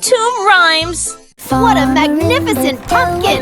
two rhymes. What a magnificent pumpkin!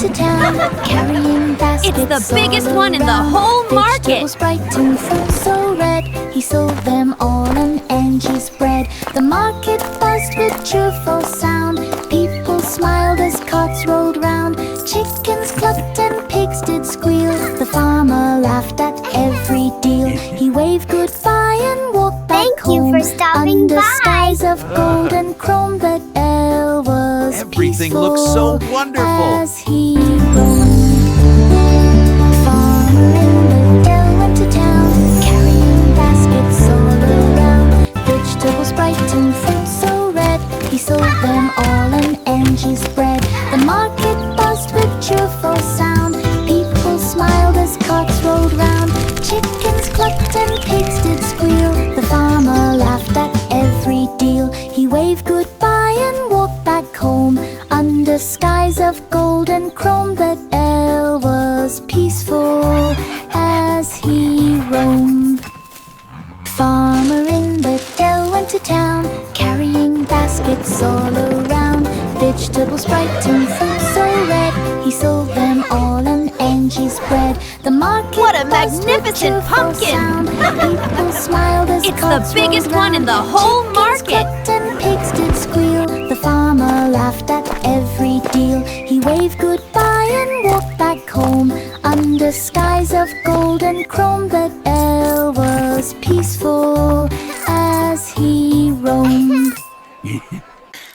It's the biggest one in the whole market. Vegetables bright and fruits so red. He sold them all on Angie's bread. The market buzzed with cheerful sound. People smiled as carts rolled round. Chickens clucked and pigs did squeal. The farmer laughed at every deal. He waved goodbye and walked back home. Thank you for stopping under by. skies of gold and chrome. That Dell was Everything peaceful looks so wonderful. as he roamed. Farmer in the Dell went to town, carrying baskets all around. Vegetables bright and fruits so red. He sold them all on Angie's bread. The market buzzed with cheerful sound. People smiled as carts rolled round. Chickens clucked and pigs did squeal. The farmer laughed at every deal. He waved goodbye and walked back home under skies of gold and chrome. That Dell was peaceful as he roamed. Farmer in the Dell went to town, carrying baskets all around. Vegetables bright and fruits so red. He sold them all on Angie's bread. The market What a buzzed with magnificent cheerful pumpkin! sound. People smiled as It's the carts biggest rolled one in the round. whole Chickens market. clucked and pigs did squeal. The farmer laughed at every deal. He waved goodbye and walked back home under skies of gold and chrome. That Dell was peaceful as he roamed.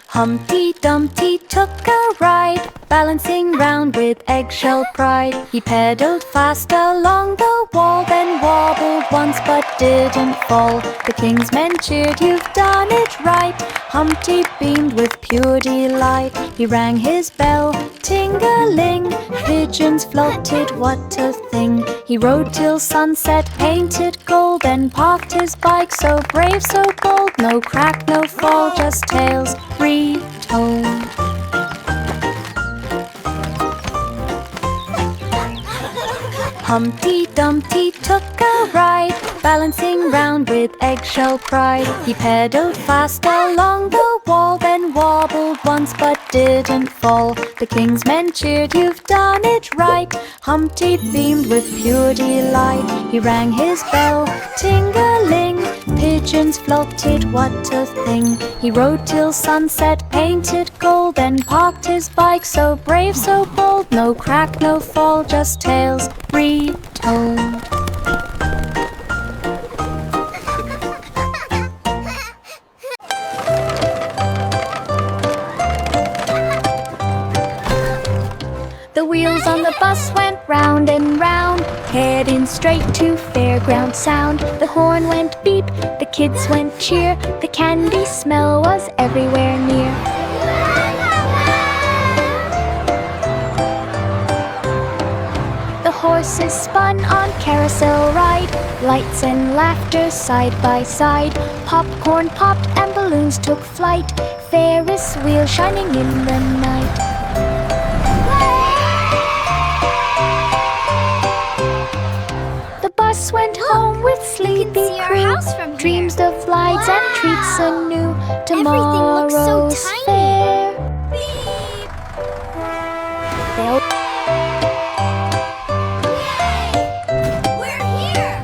Humpty Dumpty took a ride, balancing round with eggshell pride. He pedaled fast along the wall, then wobbled once but didn't fall. The king's men cheered, "You've done it right." Humpty beamed with pure delight. He rang his bell, ting-a-ling. Pigeons floated, what a thing. He rode till sunset, painted gold, then parked his bike, so brave, so bold. No crack, no fall, just tales retold. Humpty Dumpty took a ride, balancing round with eggshell pride. He pedaled fast along the wall, then wobbled once but didn't fall. The king's men cheered, "You've done it right." Humpty beamed with pure delight. He rang his bell, ting-a-ling. Pigeons floated, what a thing. He rode till sunset, painted gold, then parked his bike, so brave, so bold. No crack, no fall, just tales retold. The wheels on the bus went round and round, heading straight to Fairground Sound. The horn went beep, the kids went cheer. The candy smell was everywhere near. The horses spun on carousel ride, lights and laughter side by side. Popcorn popped and balloons took flight, Ferris wheel shining in the night. The bus went home with sleepy see our crew, house from here. dreams of lights and treats anew. Everything looks so Tomorrow's tiny. fair. Beep! They'll We're here!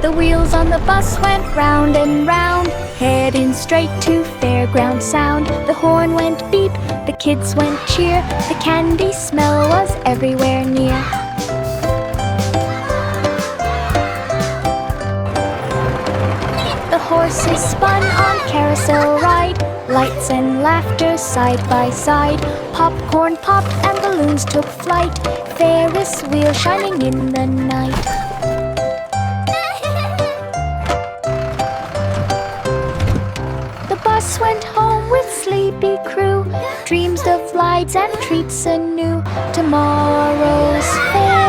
The wheels on the bus went round and round, heading straight to Fairground Sound. The horn went beep, the kids went cheer. The candy smell was everywhere near. The horses spun on carousel ride, lights and laughter side by side. Popcorn popped and balloons took flight, Ferris wheel shining in the night. The bus went home with sleepy crew, dreams of lights and treats anew. Tomorrow's fair.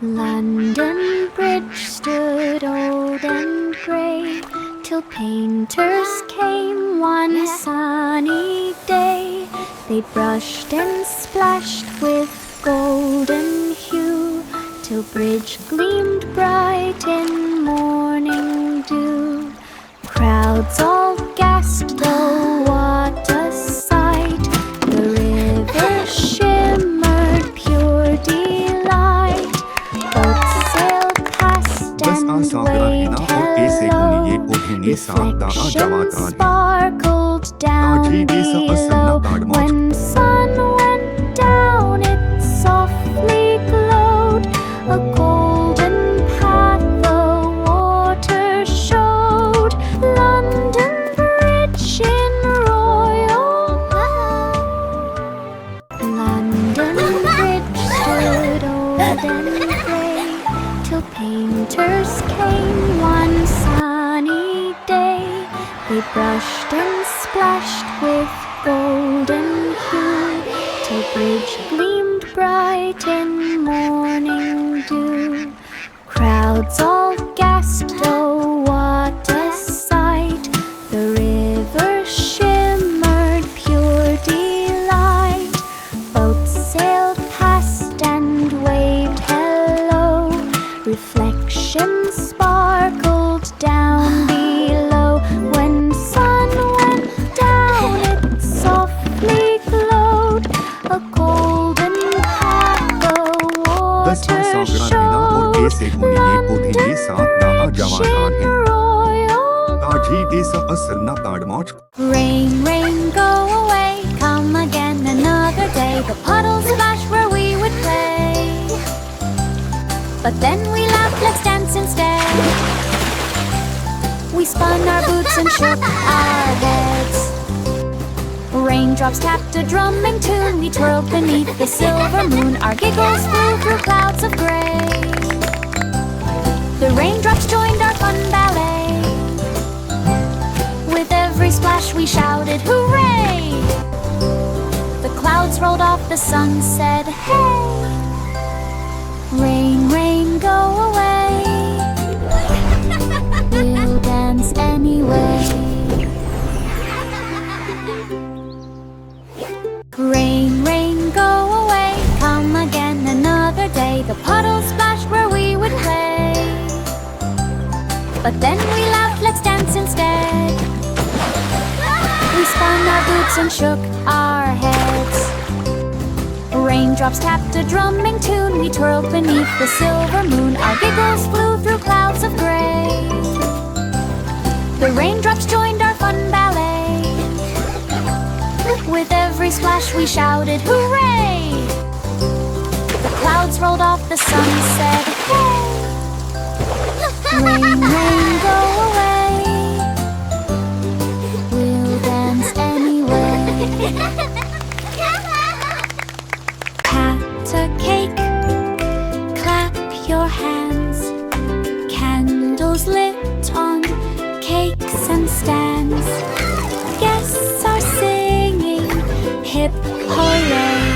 London Bridge stood old and grey till painters came one sunny day. They brushed and splashed with golden hue till bridge gleamed bright in morning dew. Crowds all gathered waved hello. Reflections sparkled down below. When sun went down, it softly glowed. A golden path the water showed. London Bridge in royal London Bridge stood old and grey till painters came one sunny day. They brushed and splashed with golden hue till bridge gleamed bright in morning dew. Crowds all gasped, oh what a sight! The river shimmered pure delight. Boats sailed past and waved hello. Reflections sparkled down below. When sun went down, it softly glowed. A golden path the water showed. London Bridge in royal Rain, rain, go away. Come again another day. The puddles splash where we would play. But then we laughed, let's dance instead. We spun our boots and shook our heads. Raindrops tapped a drumming tune. We twirled beneath the silver moon. Our giggles flew through clouds of gray. The raindrops joined our fun ballet. With every splash we shouted, hooray! The clouds rolled off, the sun said, hey! Rain, rain, go away. We'll dance anyway. Rain, rain, go away. Come again another day. The puddles splashed where we would play. But then we laughed, let's dance instead. We spun our boots and shook our heads. Raindrops tapped a drumming tune. We twirled beneath the silver moon. Our giggles flew through clouds of gray. The raindrops joined our fun ballet. With every splash we shouted, hooray! The clouds rolled off, the sun said, hey! Rain, rain, go away. We'll dance anyway. Pat a cake, clap your hands. Candles lit on cakes and stands. Guests are singing, hip hooray.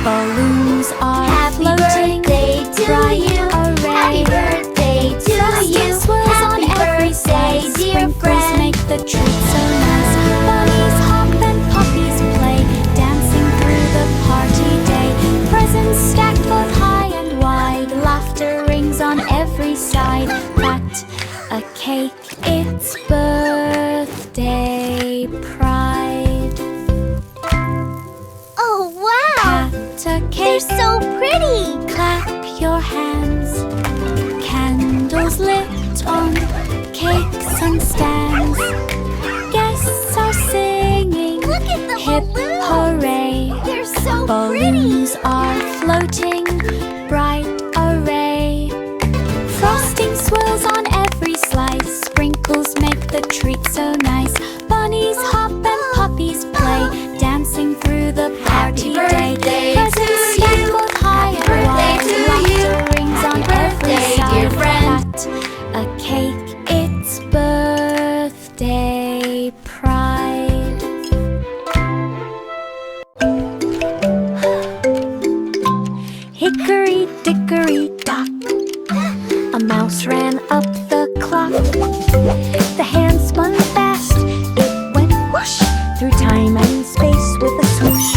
Balloons are floating, bright array. Happy birthday to you. Swirls on Happy every birthday, side. dear Sprinkles friend. make the treat so nice. Bunnies hop and puppies play, dancing through the party day. Presents stacked both high and wide. Laughter rings on every side. Pat a cake, it's birthday pride. Oh, wow! Pat a They're cake, so pretty! clap your hands. Candles lit on cakes and stands. Guests are singing, Look at the hip balloons! hooray. They're so Balloons are floating, bright array. Frosting swirls on every slice. Sprinkles make the treat so nice. Bunnies hop and puppies play, dancing through the party day. birthday Presents to stacked you. both high and Happy wide. birthday to you. Laughter rings on Happy every birthday, side. dear friend. Pat a cake, it's birthday pride. Hickory dickory dock, a mouse ran up the clock. The hand spun fast, it went whoosh through time and space with a swoosh.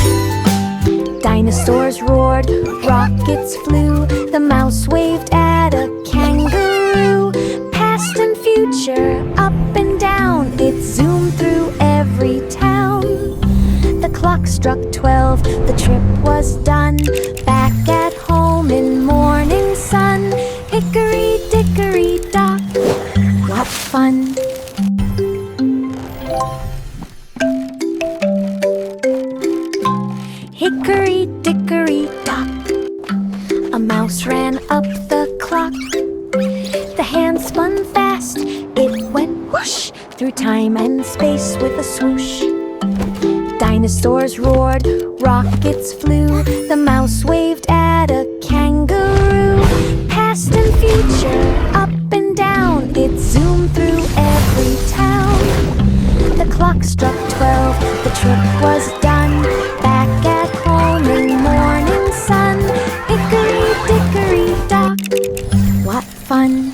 Dinosaurs roared, rockets flew. The mouse waved at a kangaroo. Past and future, up and down, it zoomed through every town. The clock struck 12, the trip was done. Back at home in morning sun, hickory dickory dock. fun. Hickory dickory dock, a mouse ran up the clock. The hand spun fast, it went whoosh through time and space with a swoosh. Dinosaurs roared, rockets flew, the mouse waved at a kangaroo. Past and future, up and down, it zoomed through every town. The clock struck 12, the trip was done. Back at home in morning sun. Hickory dickory dock, what fun!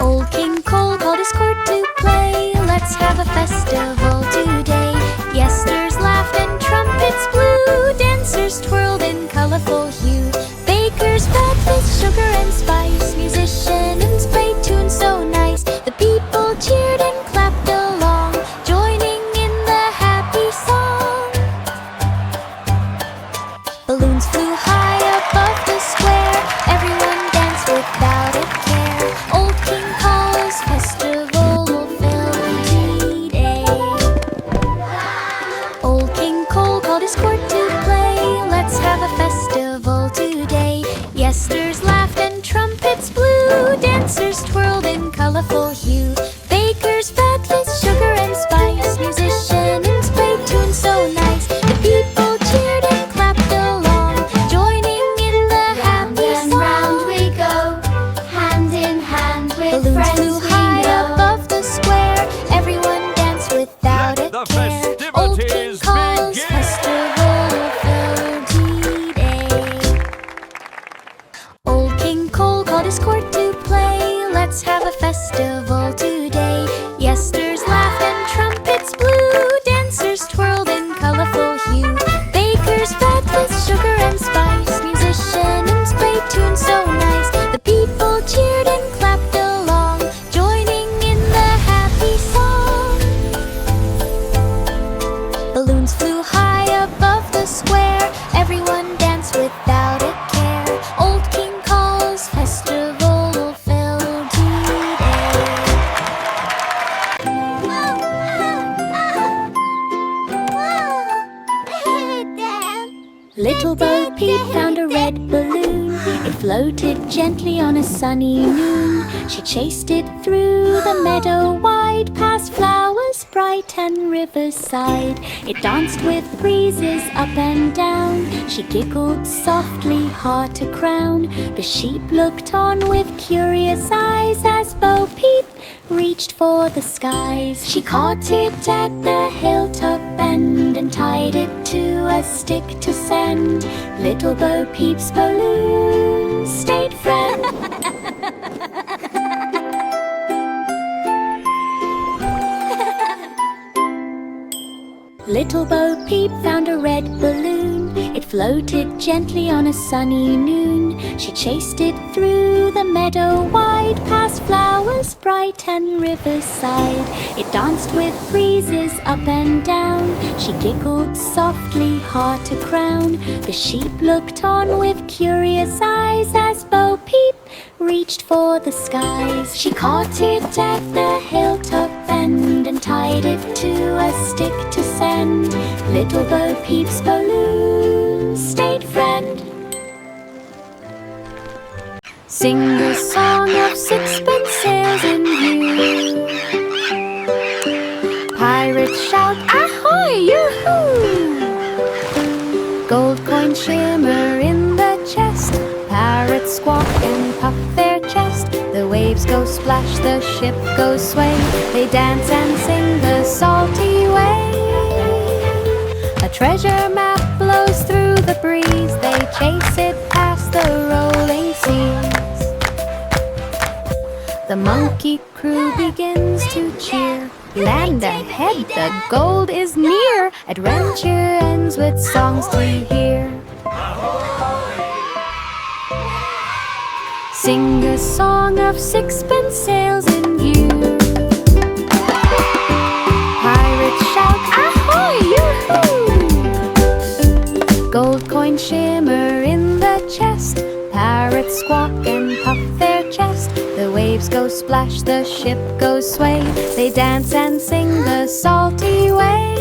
Old King Cole called his court to play. Let's have a festival today. Jesters laughed and trumpets blew. Dancers twirled in colorful hue. Bakers fed with sugar and spice. Musicians played tunes so nice. The people cheered and clapped along, joining in the happy song. Balloons flew high above the square. Everyone danced without a care. Old King Cole's festival will fill today. Old King Cole called his court to play. Let's have a festival today. Jesters laughed and trumpets blew. Dancers twirled in colorful hue. Bakers fed with sugar and spice. Musicians played tunes so nice. The people cheered and clapped along, joining in the happy And song. round we go, hand in hand with Balloons friends flew we high know. above the square. Everyone danced without a The care. Old King festivities Cole's begin. festival filled today. Old King Cole called his court to play. Let's have a festival today. Jesters laughed and trumpets blew. Dancers twirled in colorful hue. Bakers fed with sugar and spice. Musicians played tunes so nice. The people cheered and clapped along, joining in the happy song. Balloons flew high above the square. Everyone danced without a care. Old King Cole's festival will fill today. Little Bo Peep found a red balloon. It floated gently on a sunny noon. She chased it through the meadow wide, past flowers bright and riverside. It danced with breezes up and down. She giggled softly, heart a crown. The sheep looked on with curious eyes as Bo Peep reached for the skies. She caught it at the hilltop bend and tied it to a stick to send Little Bo Peep's balloon state friend. Little Bo Peep found a red balloon. It floated gently on a sunny noon. She chased it through the meadow wide, past flowers bright and riverside. It danced with breezes up and down. She giggled softly, heart a crown. The sheep looked on with curious eyes as Bo Peep reached for the skies. She caught it at the hilltop bend and tied it to a stick to send Little Bo Peep's balloon state friend. Sing a song of sixpence sails in view. Pirates shout, ahoy, yoo-hoo! Gold coins shimmer in the chest. Parrots squawk and puff their chest. The waves go splash, the ship goes sway. They dance and sing the salty way. A treasure map blows through the breeze. They chase it past the rolling seas. The monkey crew begins to cheer. Land ahead, the gold is near. Adventure ends with songs to hear. Sing a song of sixpence sails in view. Pirates shout, ahoy, yoo-hoo! Gold coins shimmer in the chest. Parrots squawk and puff their waves go splash, the ship goes sway. They dance and sing the salty way.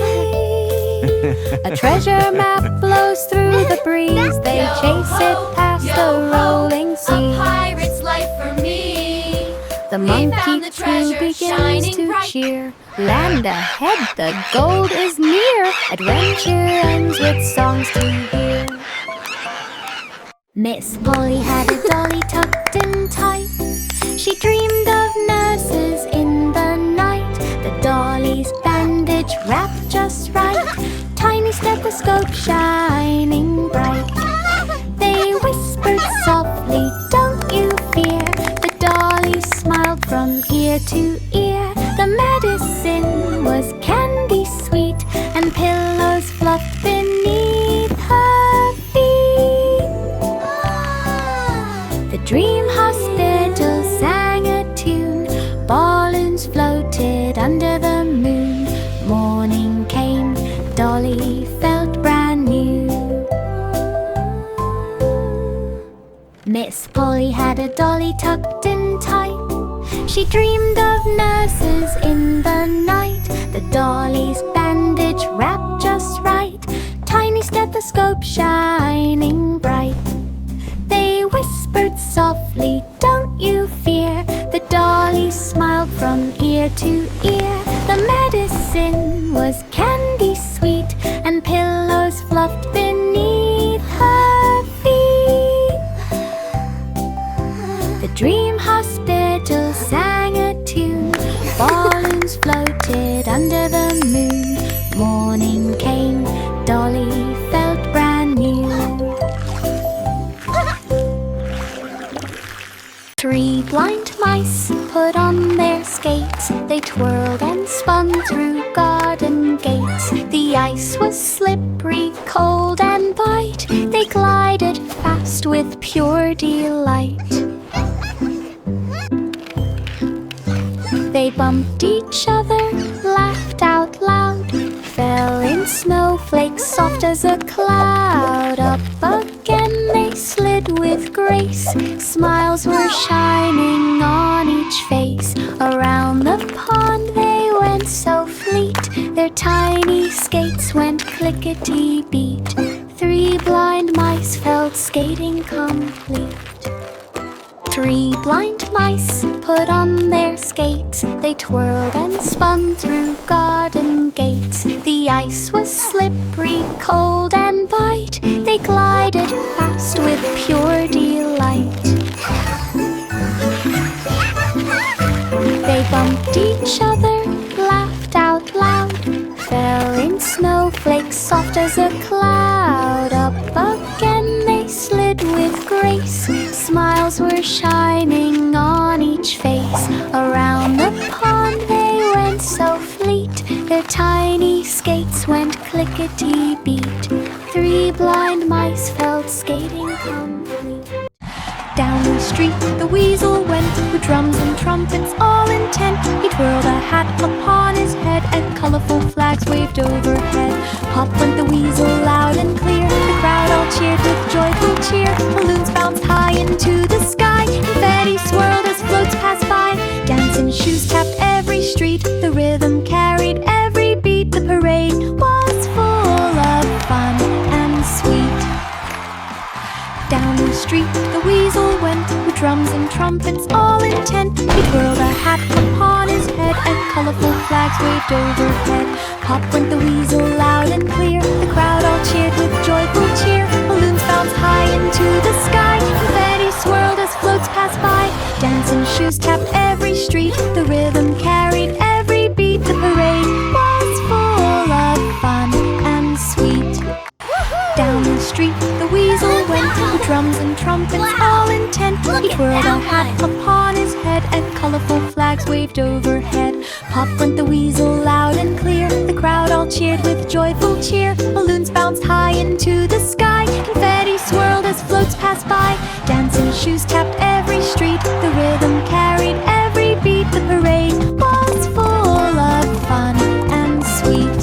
A treasure map blows through the breeze. They chase it past the rolling sea. A pirate's life for me. The We monkey found the crew treasure begins shining to bright. cheer. Land ahead, the gold is near. Adventure ends with songs to hear. Miss Polly had a dolly tucked in tight. She dreamed of nurses in the night. The dolly's bandage wrapped just right. Tiny stethoscope shining bright. They whispered softly, "Don't you fear." The dolly smiled from ear to ear. The medicine was candy sweet, and pillows fluffed beneath her feet. The dream hospital sang a tune. Balloons floated under the moon. Morning came, Dolly felt brand new. Miss Polly had a dolly tucked in tight. She dreamed of nurses in the night. The dolly's bandage wrapped just right. Tiny stethoscope shining bright. They whispered softly, "Don't you fear." The dolly smiled from ear to ear. The medicine was candy sweet, and pillows fluffed beneath her feet. The dream hospital sang a tune. Balloons floated under the moon. Morning came, Dolly felt brand new. 3 blind mice put on their skates. They twirled and spun through garden gates. The ice was slippery, cold and white. They glided fast with pure delight. They bumped each other, laughed out loud, fell in snowflakes soft as a cloud. Up again they slid with grace. Smiles were shining on each face. Around the pond they went so fleet. Their tiny skates went clickety-beat. 3 blind mice felt skating complete. 3 blind mice put on their skates. They twirled and spun through garden gates. The ice was slippery, cold and white. They glided fast with pure delight. They bumped each other, laughed out loud, fell in snowflakes soft as a cloud. Up again they slid with grace. Smiles were shining on each face. Around the pond they went so fleet. Their tiny skates went clickety-beat. 3 blind mice felt skating complete. Down the street the weasel went, with drums and trumpets all intent. He twirled a hat upon his head, and colorful flags waved overhead. Pop went the weasel loud and clear. The crowd all cheered with joyful cheer. Balloons bounced high into the sky. Confetti swirled as floats passed by. Dancing shoes tapped every street. The rhythm carried every beat. The parade was full of fun and sweet. Down the street the weasel went, with drums and trumpets all intent. He twirled a hat upon his head, and colorful flags waved overhead. Pop went the weasel loud and clear. The crowd all cheered with joyful cheer. Balloons bounced high into the sky. Confetti swirled as floats passed by. Dancing shoes tapped every street. The rhythm carried every beat. The parade was full of fun and sweet. Down the street the weasel went, with drums and trumpets all intent. He twirled a hat upon his head, and colorful flags waved overhead. Pop went the weasel loud and clear. The crowd all cheered with joyful cheer. Balloons bounced high into the sky. Confetti swirled as floats passed by. Dancing shoes tapped every street. The rhythm carried every beat. The parade was full of fun and sweet.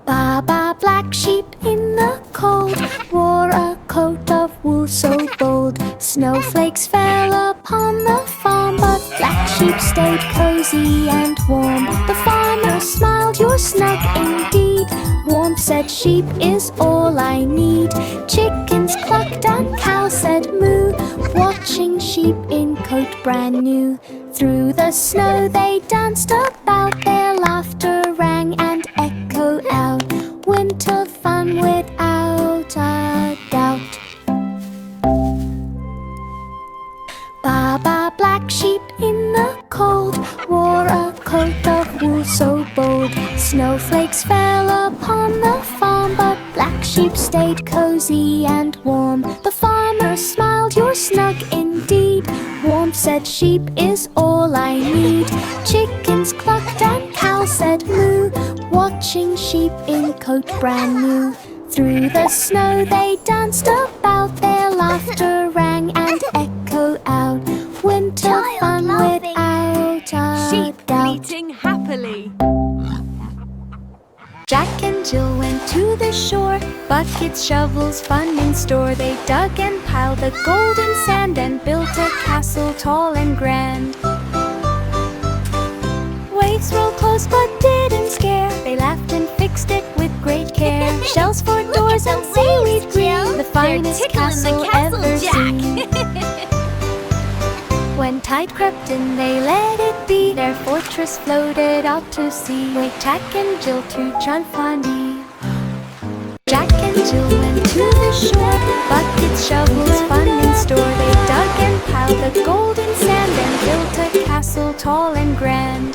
Baba Black Sheep in the cold wore a coat of wool so bold. Snowflakes fell upon the farm, but sheep stayed cozy and warm. The farmer smiled, "You're snug indeed." Warmth said, "Sheep is all I need." Chickens clucked and cows said moo, watching sheep in coat brand new. Through the snow they danced about, their laughter rang and echoed out. Winter fun without a doubt. Baba Black Sheep in the cold wore a coat of wool so bold. Snowflakes fell upon the farm, but Black Sheep stayed cozy and warm. The farmer smiled, "You're snug indeed." Warmth said, "Sheep is all I need." Chickens clucked and cows said moo, watching sheep in coat brand new. Through the snow they danced about, their laughter rang and echoed out. Winter fun without a Sheep doubt. meeting happily. Jack and Jill went to the shore, buckets, shovels, fun in store. They dug and piled the golden sand and built a castle tall and grand. Waves rolled close but didn't scare. They laughed and fixed it with great care. Shells for doors and seaweed green, the finest castle ever seen. When tide crept in, they let it be. Their fortress floated out to sea. Wait, Jack and Jill to Chalfani. Jack and Jill went to the shore, buckets, shovels, fun in store. They dug and piled the golden sand and built a castle tall and grand.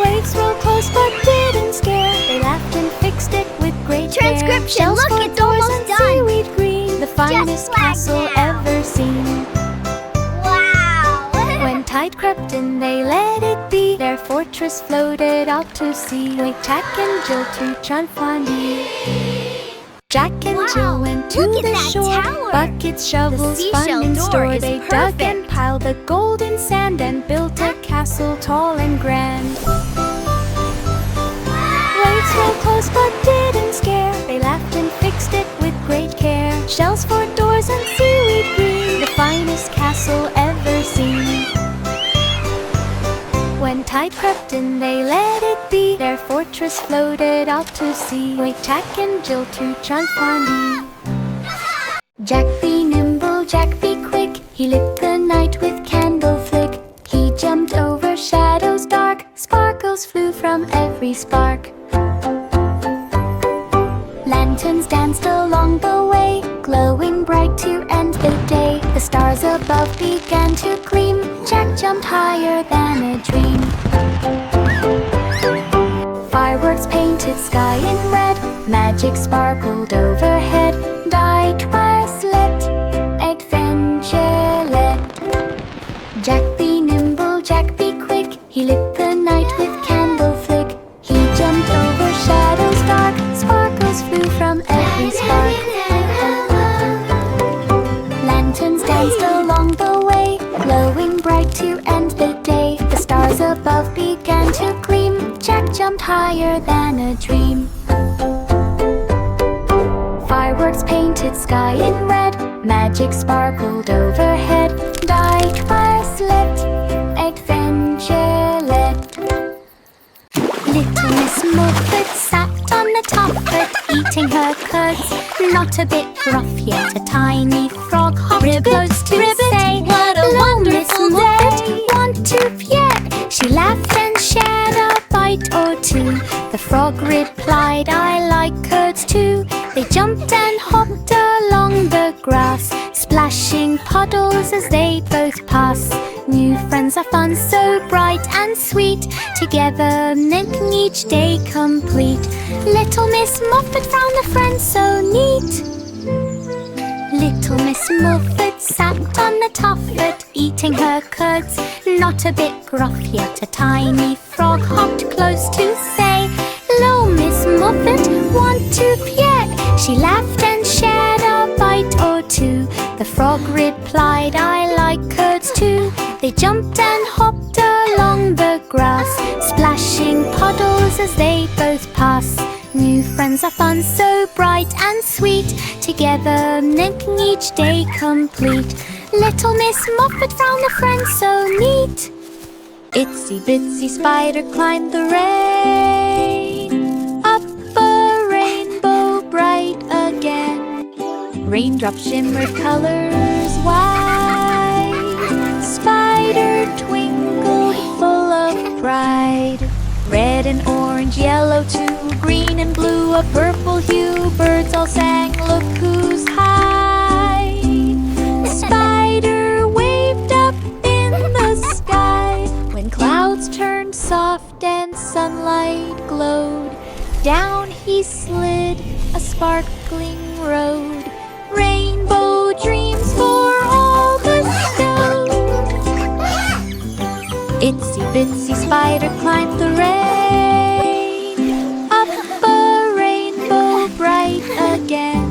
Waves rolled close but didn't scare. They laughed and fixed it with great care. Transcription, Shells look, for it's doors almost and done. seaweed green, the finest like castle that. ever seen. Wow! When tide crept in, they let it be. Their fortress floated out to sea. Wait, Jack and Jill to Chalfani. Jack and Wow, Jill went to look at the that shore, tower. buckets, shovels, The fun seashell in door store. is They dug perfect. and piled the golden sand and built a castle tall and grand. Waves rolled close but didn't scare. They laughed and fixed it with great care. Shells for doors and seaweed green, the finest castle ever seen. When tide crept in, they let it be. Their fortress floated out to sea. Wait, Jack and Jill to Chalfani. Jack be nimble, Jack be quick. He lit the night with candle flick. He jumped over shadows dark. Sparkles flew from every spark. Lanterns danced along the way, glowing bright to end the day. The stars above began to gleam. Jack jumped higher than a dream. Fireworks painted sky in red. Magic sparkled overhead. Die twice, let adventure let. Jack be nimble, Jack be quick. He lit the night with candle flick. He jumped over shadows dark. Sparkles flew from every spark. Lanterns danced along the way, glowing bright to end the day. The stars above began to gleam. Jack jumped higher than a dream. Fireworks painted sky in red. Magic sparkled overhead. Die twice, let adventure let. Little Miss Muffet sat on the top of eating her curds. Not a bit gruff yet, a tiny frog hopped close to say, what a "Hello, Miss wonderful Muffet, day." want to yet?" She laughed and shared a bite or two. The frog replied, "I like curds too." They jumped and hopped along the grass, splashing puddles as they both pass. New friends are fun, so bright and sweet, together making each day complete. Little Miss Muffet found a friend so neat. Little Miss Muffet sat on the tuffet, eating her curds. Not a bit gruff yet, a tiny frog hopped close to say, "Hello, Miss Muffet, want to yet?" She laughed and shared a bite or two. The frog replied, "I like curds too." They jumped and hopped along the grass, splashing puddles as they both pass. New friends are fun, so bright and sweet, together making each day complete. Little Miss Moffat found a friend so neat. Itsy bitsy spider climbed the rain, up a rainbow bright again. Raindrops shimmered colors wide, spider twinkled full of pride. Red and orange, yellow too, green and blue, a purple hue, birds all sang, look who's high. Spider waved up in the sky, when clouds turned soft and sunlight glowed. Down he slid a sparkling road, rainbow dreams for all bestowed. Itsy bitsy spider climbed the rain, up a rainbow bright again.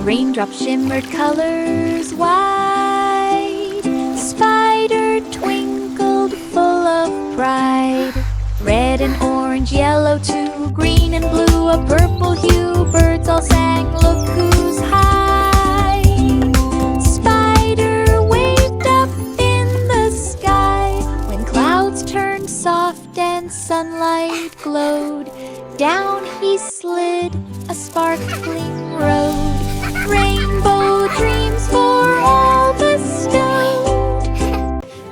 Raindrops shimmered colors wide, spider twinkled full of pride. Red and orange, yellow too, green and blue, a purple hue, birds all sang, look who's high. Spider waved up in the sky, when clouds turned soft and sunlight glowed. Down he slid a sparkling road, rainbow dreams for all bestowed.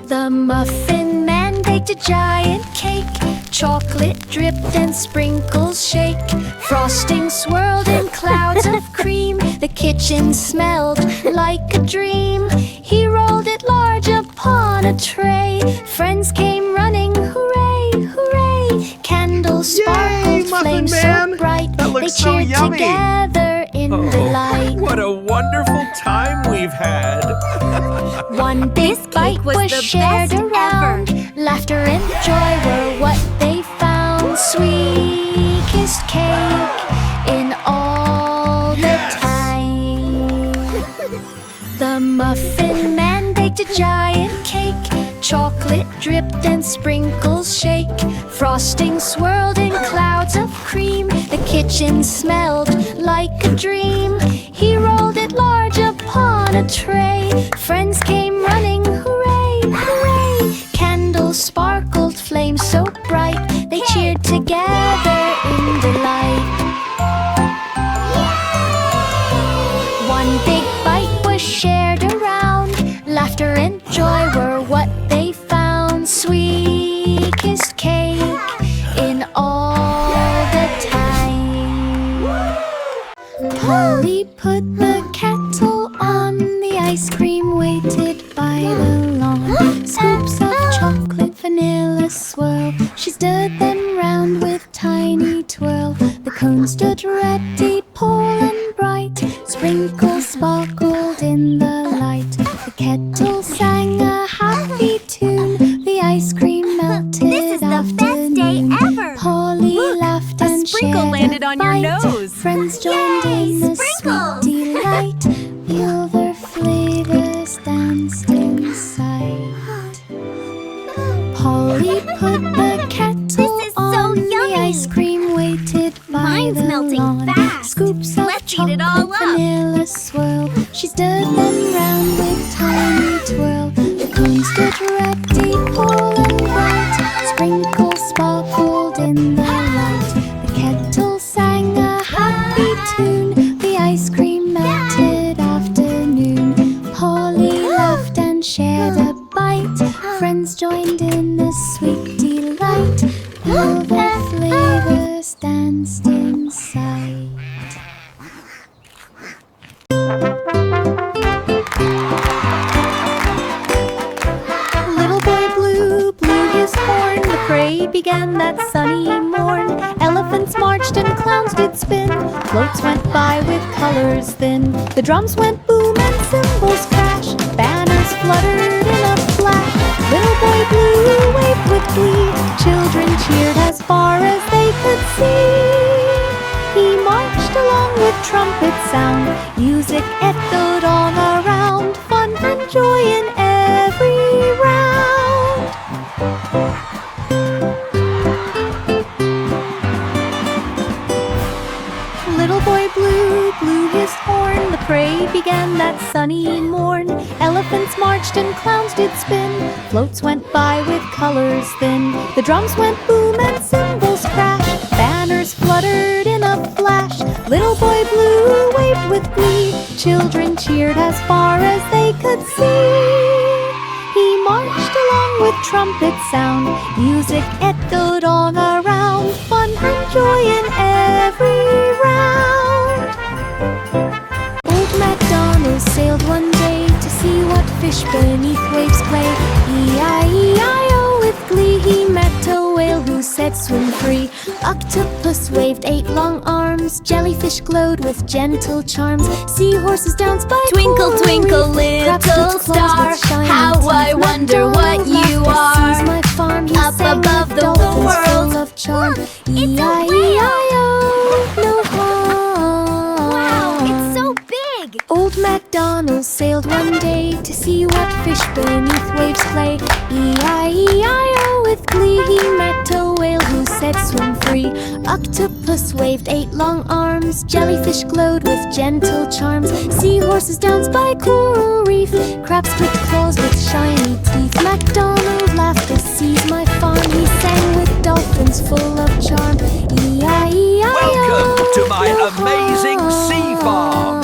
The Muffin Man baked a giant cake, chocolate dripped and sprinkles shake. Frosting swirled in clouds of cream, the kitchen smelled like a dream. He rolled it large upon a tray, friends came running, hooray, hooray. Candles sparkled, flames so bright, they cheered together in delight. What a wonderful time we've had! One big bite was shared around. Laughter and joy were what they found. Sweetest cake in all the time. The Muffin Man baked a giant cake, chocolate dripped and sprinkles shake. Frosting swirled in clouds of cream, the kitchen smelled like a dream. He rolled it large upon a tray, friends came running, hooray, hooray. Candles sparkled, flames so bright, they cheered together in delight. One big bite was shared around. Laughter and joy were what they found. Sweetest cake in all the time. Polly put the kettle on. The ice cream waited by the lawn. Scoops of chocolate, vanilla swirl. She stirred them round with tiny twirl. The cone stood ready, pale and bright. Sprinkles sparkled in the light. The kettle sang a happy tune. The ice cream melted. This is the best day ever! Polly laughed and sprinkle shared landed a on your bite. nose. Friends joined in the sprinkles! sweet delight. Feel their flavors danced in sight. Polly put the kettle This is so on. The yummy. ice cream waited by Mine's the melting lawn. fast. Scoops of Let's eat it all chocolate, up. vanilla swirl. She stirred them round with tiny twirl. The cone stood ready, pale and bright. Sprinkles sparkled in the light. The kettle sang a happy tune. The ice cream melted afternoon. Polly laughed and shared a bite. Friends joined in the sweet delight. All the flavors danced in sight. Little boy Blue blew his horn. The parade began that sunny morn. Elephants marched and clowns did spin. Floats went by with colors thin. The drums went boom and cymbals crash. Banners fluttered in a flash. Little boy Blue waved with glee. Children cheered as far as they could see. He marched along with trumpet sound. Music echoed all around. Fun and joy in every round. that sunny morn. Elephants marched and clowns did spin. Floats went by with colors thin. The drums went boom and cymbals crash. Banners fluttered in a flash. Little boy blue waved with glee. Children cheered as far as they could see. He marched along with trumpet sound. Music echoed all around. Fun and joy in every round. Old MacDonald sailed one day to see what fish beneath waves play. E-I-E-I-O with glee. He met a whale who said swim free. Octopus waved 8 long arms. Jellyfish glowed with gentle charms. Seahorses danced by Twinkle, coral twinkle, reef. Crabs little with claws star, with shiny how teeth. I wonder what you MacDonald are. sees my farm. He Up sang above with the dolphins world. full of charm. It's a E-I-E-I-O, no harm. Wow, it's so big! Old MacDonald sailed one day to see what fish beneath waves play. E-I-E-I-O with glee. He met a whale who said swim free. Octopus waved 8 long arms. Jellyfish glowed with gentle charms. Seahorses danced by coral reef. Crabs with claws with shiny teeth. MacDonald laughed to seize my farm. He sang with dolphins full of charm. E-I-E-I-O, Welcome to my no amazing sea farm.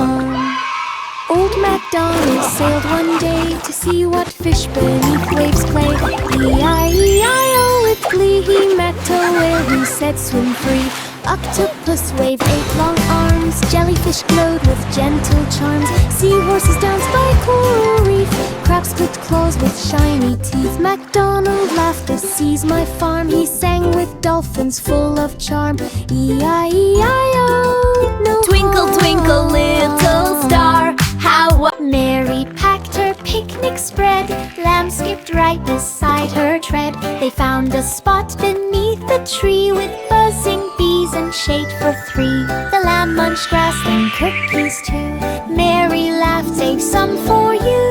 Old MacDonald sailed one day to see what fish beneath waves play. E-I-E-I-O with glee. He met a whale who said swim free. Octopus waved 8 long arms. Jellyfish glowed with gentle charms. Seahorses danced by coral reef. Crabs clipped claws with shiny teeth. MacDonald laughed to seize my farm. He sang with dolphins full of charm. E-I-E-I-O, no Twinkle, twinkle, harm. little star, how Mary packed her picnic spread. Lamb skipped right beside her tread. They found a spot beneath the tree with buzzing bees and shade for 3. The lamb munched grass and cookies too. Mary laughed, save some for you.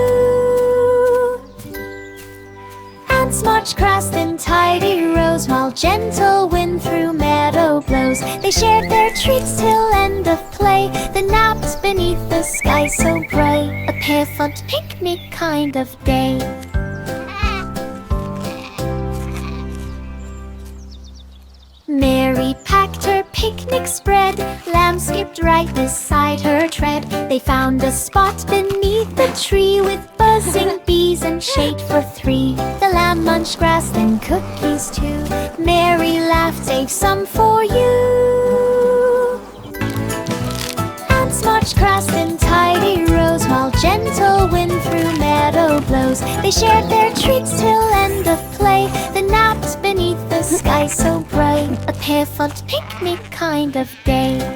Ants marched crust in tidy rows while gentle wind through meadow blows. They shared their treats till end of play. They napped beneath the sky so bright. A pear-fun picnic kind of day. Mary packed her picnic spread. Lamb skipped right beside her tread. They found a spot beneath the tree with buzzing bees and shade for 3. The lamb munched grass and cookies too. Mary laughed, save some for you. Ants marched crust in tidy rows while gentle wind through meadow blows. They shared their treats till end of play. They napped beneath the sky so bright. A pear-fun picnic kind of day.